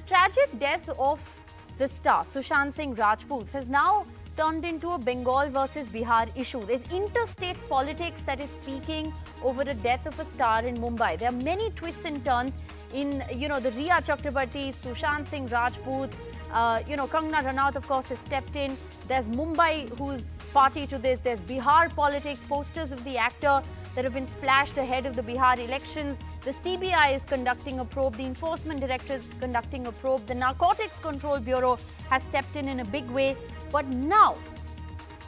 tragic death of the star Sushant Singh Rajput has now turned into a Bengal versus Bihar issue. There's interstate politics that is peaking over the death of a star in Mumbai. There are many twists and turns in, the Rhea Chakrabarti, Sushant Singh Rajput, Kangana Ranaut, of course, has stepped in. There's Mumbai, who's party to this. There's Bihar politics, posters of the actor that have been splashed ahead of the Bihar elections. The CBI is conducting a probe. The Enforcement Directorate is conducting a probe. The Narcotics Control Bureau has stepped in a big way. But now,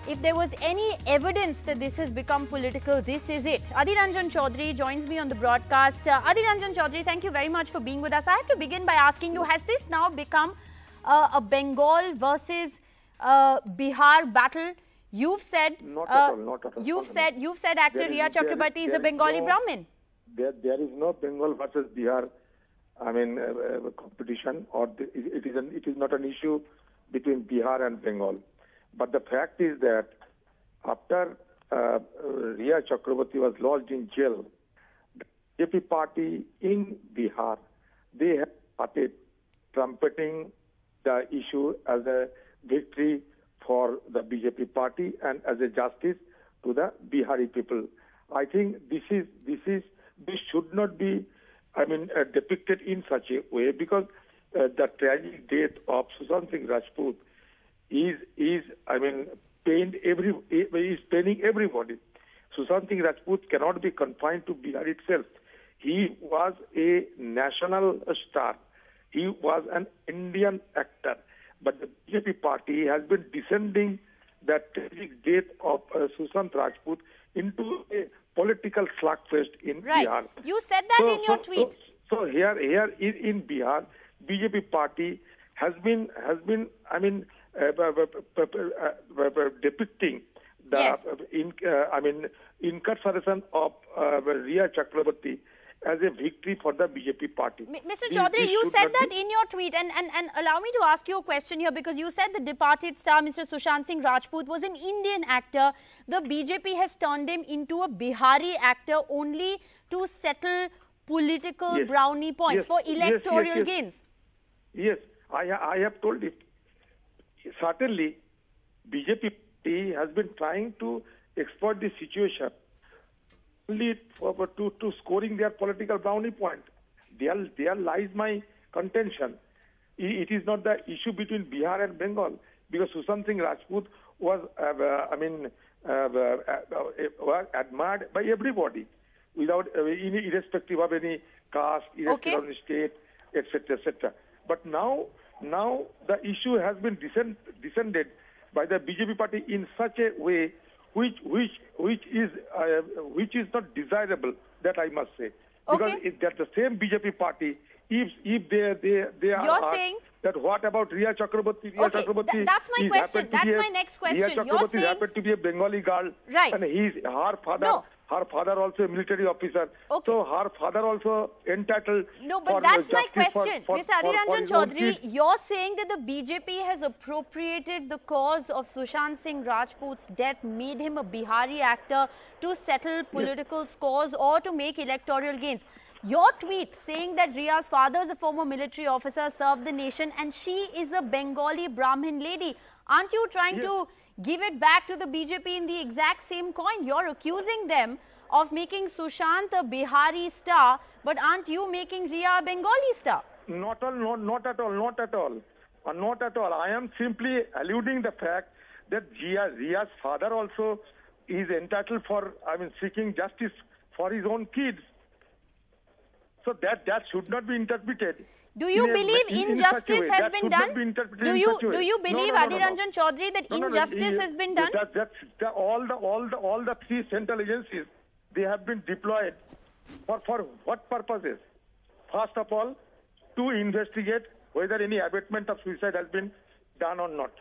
if there was any evidence that this has become political, this is it. Adhir Ranjan Chaudhary joins me on the broadcast. Adhir Ranjan Chaudhary, thank you very much for being with us. I have to begin by asking you, has this now become a Bengal versus Bihar battle? You've said not at all. You've said actor Rhea Chakrabarti is a Bengali Brahmin. There is no Bengal versus Bihar, competition, or it is not an issue between Bihar and Bengal. But the fact is that after Rhea Chakrabarti was lodged in jail, the BJP party in Bihar, they have started trumpeting the issue as a victory for the BJP party and as a justice to the Bihari people. I think this should not be, depicted in such a way, because the tragic death of Sushant Singh Rajput is paining everybody. Sushant Singh Rajput cannot be confined to Bihar itself. He was a national star. He was an Indian actor. But the BJP party has been descending the tragic death of Sushant Rajput into a political slugfest in Bihar. You said that in your tweet. So here in Bihar, BJP party has been depicting the incarceration of Rhea Chakrabarti as a victory for the BJP party. Mr. Chaudhary, you said that in your tweet, and allow me to ask you a question here, because you said the departed star, Mr. Sushant Singh Rajput, was an Indian actor. The BJP has turned him into a Bihari actor only to settle political brownie points for electoral gains. Yes, I have told it. Certainly, BJP has been trying to exploit this situation only to scoring their political brownie point. There lies my contention. It is not the issue between Bihar and Bengal, because Sushant Singh Rajput was admired by everybody, without irrespective of any caste, irrespective of state, etc., etc. But now the issue has been descended by the BJP party in such a way which is not desirable, that I must say. Because that the same BJP party, if they are saying that what about Rhea Chakrabarti? That's my question. That's my next question. Rhea Chakrabarti happened to be a Bengali girl, right? And her father also a military officer. So her father also entitled. No, but that's my question. Mr. Adhir Ranjan Chaudhary, you're saying that the BJP has appropriated the cause of Sushant Singh Rajput's death, made him a Bihari actor to settle political scores or to make electoral gains. Your tweet saying that Rhea's father is a former military officer, served the nation, and she is a Bengali Brahmin lady. Aren't you trying to give it back to the BJP in the exact same coin? You're accusing them of making Sushant a Bihari star, but aren't you making Rhea a Bengali star? Not at all. I am simply alluding the fact that Rhea's father also is entitled for, seeking justice for his own kids. So that should not be interpreted. Do you believe injustice has been done? Do you believe, Adhir Ranjan Chaudhary, that injustice has been done? All the three central agencies, they have been deployed for what purposes? First of all, to investigate whether any abatement of suicide has been done or not.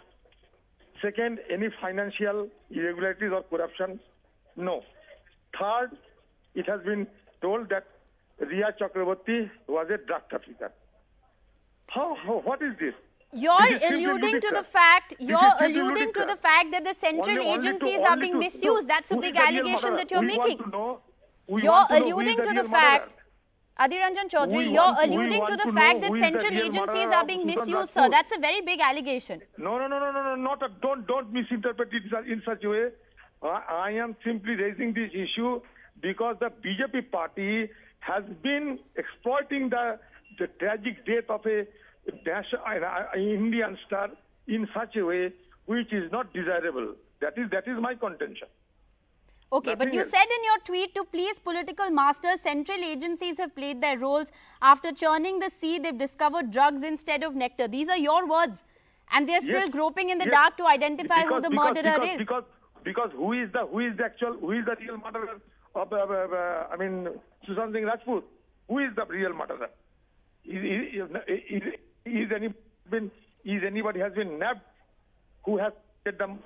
Second, any financial irregularities or corruption? No. Third, it has been told that Rhea Chakrabarti was a drug trafficker. What is this? You're alluding to the fact that the central agencies are being misused. That's a big allegation that you're making. You're alluding to the fact Adhir Ranjan Chaudhary, you're alluding to the fact that central agencies are being misused, sir. That's a very big allegation. No, don't misinterpret it in such a way. I am simply raising this issue because the BJP party has been exploiting the tragic death of a Indian star in such a way which is not desirable. That is my contention. Okay, but you said in your tweet to please political masters, central agencies have played their roles. After churning the sea, they've discovered drugs instead of nectar. These are your words. And they're still groping in the dark to identify who the murderer is. Because who is the real murderer of Sushant Singh Rajput? Who is the real murderer? Is anybody has been nabbed who has get them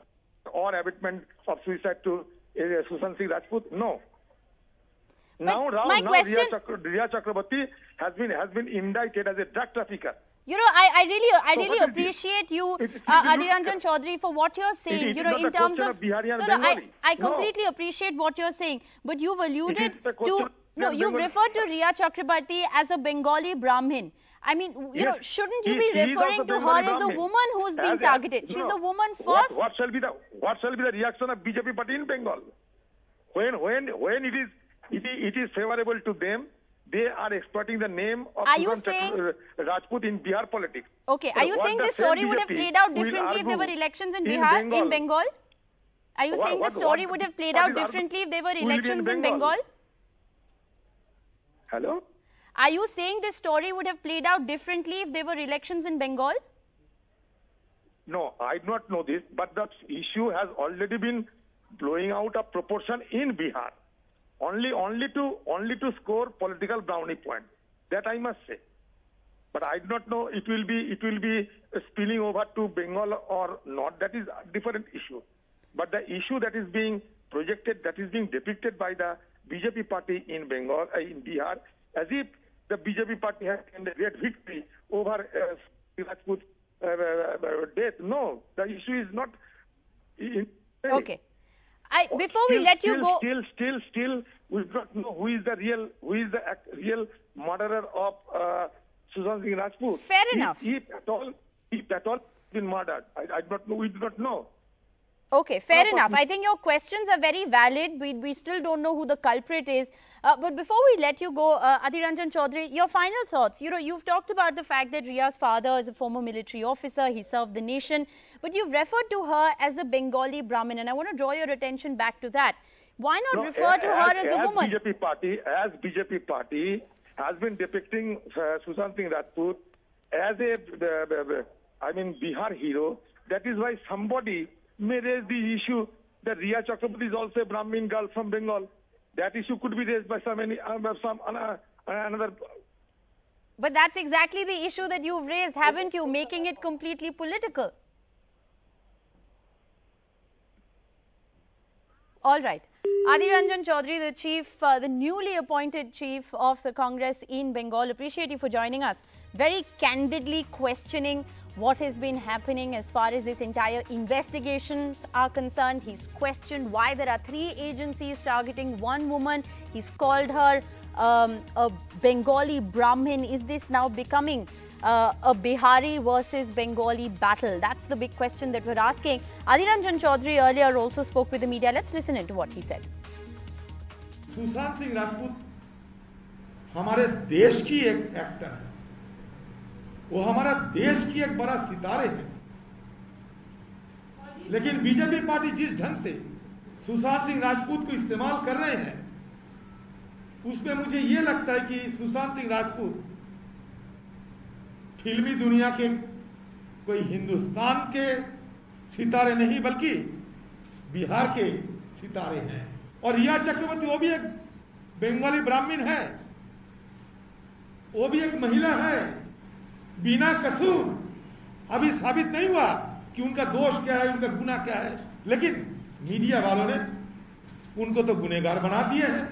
or abetment of suicide to Sushant Singh Rajput? No. Now Riya Chakrabarti has been indicted as a drug trafficker. You know, I really appreciate you, Adhir Ranjan Chaudhary, for what you're saying. You know, in terms of I completely appreciate what you're saying, but you've alluded to you've referred to Riya Chakrabarti as a Bengali Brahmin. I mean, you know, shouldn't you be referring to her as a woman who's being targeted? She's a woman first. What shall be the reaction of BJP party in Bengal when it is favorable to them? They are exploiting the name of Rajput in Bihar politics. Okay, are you saying the story would have played out differently if there were elections in Bihar, in Bengal? Are you saying the story would have played out differently if there were elections in Bengal? Hello? Are you saying this story would have played out differently if there were elections in Bengal? No, I do not know this, but the issue has already been blowing out of proportion in Bihar. Only to score political brownie point. That I must say. But I do not know it will be spilling over to Bengal or not. That is a different issue. But the issue that is being projected, that is being depicted by the BJP party in Bengal, in Bihar, as if the BJP party has gained a great victory over Rajput death. No, the issue is not. Okay. Before we let you go, still, we do not know who is the real murderer of Sushant Singh Rajput. Fair enough. If at all been murdered, I do not know. We do not know. Okay, fair enough. I think your questions are very valid. We still don't know who the culprit is. But before we let you go, Adhir Ranjan Chaudhary, your final thoughts. You know, you've talked about the fact that Riya's father is a former military officer. He served the nation. But you've referred to her as a Bengali Brahmin. And I want to draw your attention back to that. Why not refer to her as a woman? BJP party has been depicting Sushant Singh Rajput as a Bihar hero. That is why somebody may raise the issue that Riya Chakrabarti is also a Brahmin girl from Bengal. That issue could be raised by another. But that's exactly the issue that you've raised, haven't you? Making it completely political. All right. Adhir Ranjan Chaudhary, the newly appointed chief of the Congress in Bengal. Appreciate you for joining us. Very candidly questioning what has been happening as far as this entire investigations are concerned. He's questioned why there are 3 agencies targeting one woman. He's called her a Bengali Brahmin. Is this now becoming a Bihari versus Bengali battle? That's the big question that we're asking. Adhir Ranjan Chaudhary earlier also spoke with the media. Let's listen into what he said. Sushant Singh Rajput हमारे देश की एक actor है, वो हमारा देश की एक बड़ा सितारे है, लेकिन बीजेपी पार्टी जिस ढंग से सुशांत सिंह राजपूत को इस्तेमाल कर रहे हैं, उसमें मुझे ये लगता है कि सुशांत सिंह राजपूत फिल्मी दुनिया के कोई हिंदुस्तान के सितारे नहीं बल्कि बिहार के सितारे हैं। और रिया चक्रवर्ती वो भी एक बंगाली ब्राह्मण है, वो भी एक महिला है, बिना कसूर। अभी साबित नहीं हुआ कि उनका दोष क्या है, उनका गुनाह क्या है, लेकिन मीडिया वालों ने उनको तो गुनहगार बना दिए हैं।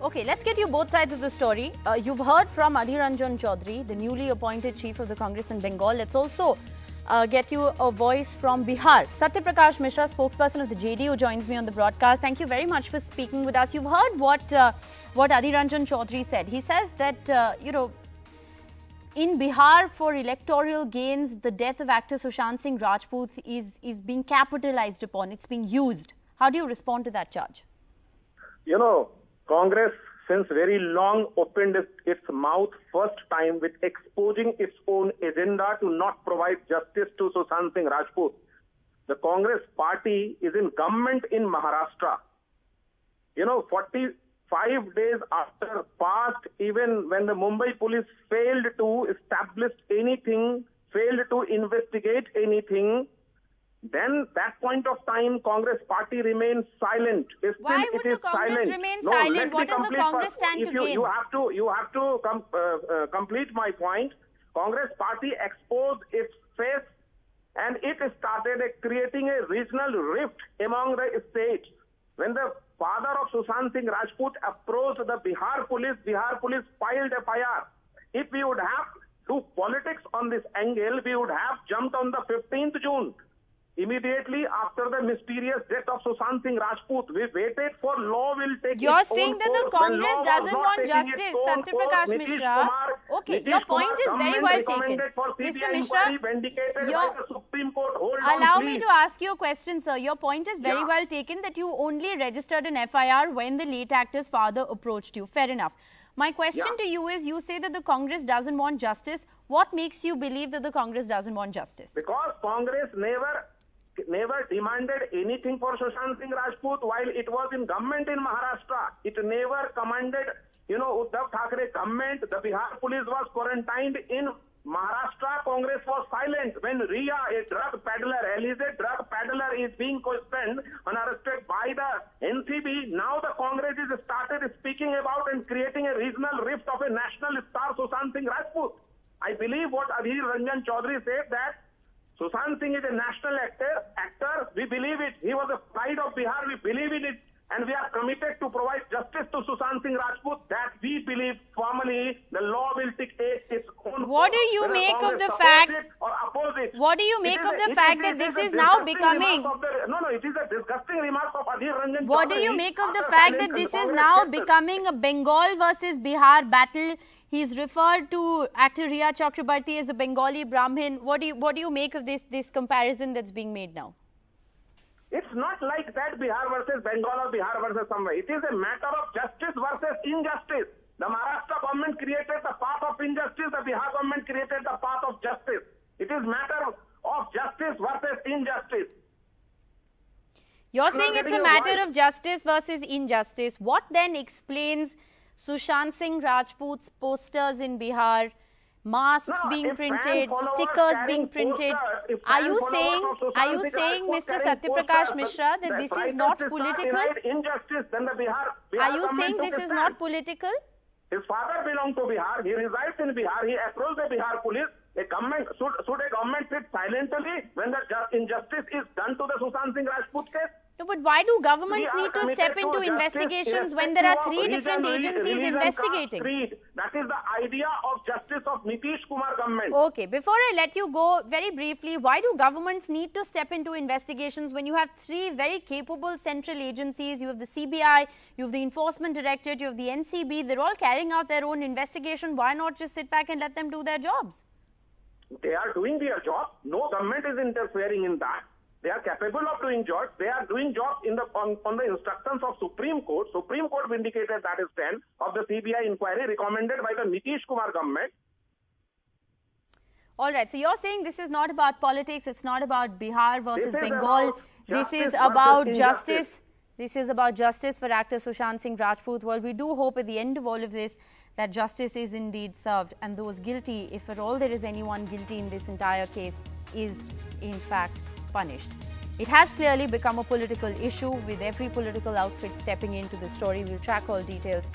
Okay, let's get you both sides of the story. You've heard from Adhir Ranjan Chaudhary, the newly appointed chief of the Congress in Bengal. Let's also get you a voice from Bihar. Satya Prakash Mishra, spokesperson of the JDU, joins me on the broadcast. Thank you very much for speaking with us. You've heard what Adhir Ranjan Chaudhary said. He says that, in Bihar, for electoral gains, the death of actor Sushant Singh Rajput is being capitalized upon. It's being used. How do you respond to that charge? Congress since very long opened its mouth first time with exposing its own agenda to not provide justice to Sushant Singh Rajput. The Congress party is in government in Maharashtra. 45 days after past, even when the Mumbai police failed to establish anything, failed to investigate anything, then that point of time, Congress party remains silent. Why would the Congress remain silent? What does the Congress stand to gain? You have to complete my point. Congress party exposed its face, and it started creating a regional rift among the states. When the father of Sushant Singh Rajput approached the Bihar police filed a FIR. If we would have do politics on this angle, we would have jumped on the 15th June. Immediately after the mysterious death of Sushant Singh Rajput, we waited for law will take You're saying that the Congress doesn't want justice, Satya Prakash Mishra. Okay, your point is very well taken. Mr. Mishra, allow me to ask you a question, sir. Your point is very well taken that you only registered an FIR when the late actor's father approached you. Fair enough. My question to you is, you say that the Congress doesn't want justice. What makes you believe that the Congress doesn't want justice? Because Congress never demanded anything for Sushant Singh Rajput while it was in government in Maharashtra. It never commanded, Uddhav Thackeray government. The Bihar police was quarantined in Maharashtra. Congress was silent. When Ria, a drug peddler, alleged drug peddler, is being questioned and arrested by the NCB, now the Congress is started speaking about and creating a regional rift of a national star, Sushant Singh Rajput. I believe what Adhir Ranjan Chaudhary said, that Sushant Singh is a national actor. We believe it. He was a pride of Bihar. We believe in it. And we are committed to provide justice to Sushant Singh Rajput. That we believe firmly the law will take its own. What do you make of the fact? What do you make of the fact that this is now becoming? It is a disgusting remark of Adhir Ranjan Chaudhary. What do you make of the fact that this is now becoming a Bengal versus Bihar battle? He's referred to actor Riya Chakrabarti as a Bengali Brahmin. What do you make of this comparison that's being made now? It's not like that Bihar versus Bengal or Bihar versus somewhere. It is a matter of justice versus injustice. The Maharashtra government created the path of injustice. The Bihar government created the path of justice. It is matter of justice versus injustice. You're saying it's a matter of justice versus injustice. What then explains Sushant Singh Rajput's posters in Bihar, masks being printed, stickers being printed? Are you saying, Mr. Satya Prakash Mishra, that this is not political? Are you saying this is not political? His father belonged to Bihar. He resides in Bihar. He approached the Bihar police. Should a government sit silently when the injustice is done to the Sushant Singh Rajput case? No, but why do governments need to step into investigations when there are 3 different agencies investigating? That is the idea of justice of Nitish Kumar government. Okay, before I let you go, very briefly, why do governments need to step into investigations when you have 3 very capable central agencies? You have the CBI, you have the Enforcement Directorate, you have the NCB. They're all carrying out their own investigation. Why not just sit back and let them do their jobs? They are doing their job. No government is interfering in that. They are capable of doing jobs. They are doing jobs on the instructions of Supreme Court. Supreme Court vindicated that stand of the CBI inquiry recommended by the Nitish Kumar government. All right. So you're saying this is not about politics. It's not about Bihar versus Bengal. This is about justice. This is about justice for actor Sushant Singh Rajput. Well, we do hope at the end of all of this that justice is indeed served and those guilty, if at all there is anyone guilty in this entire case, is in fact punished. It has clearly become a political issue with every political outfit stepping into the story. We'll track all details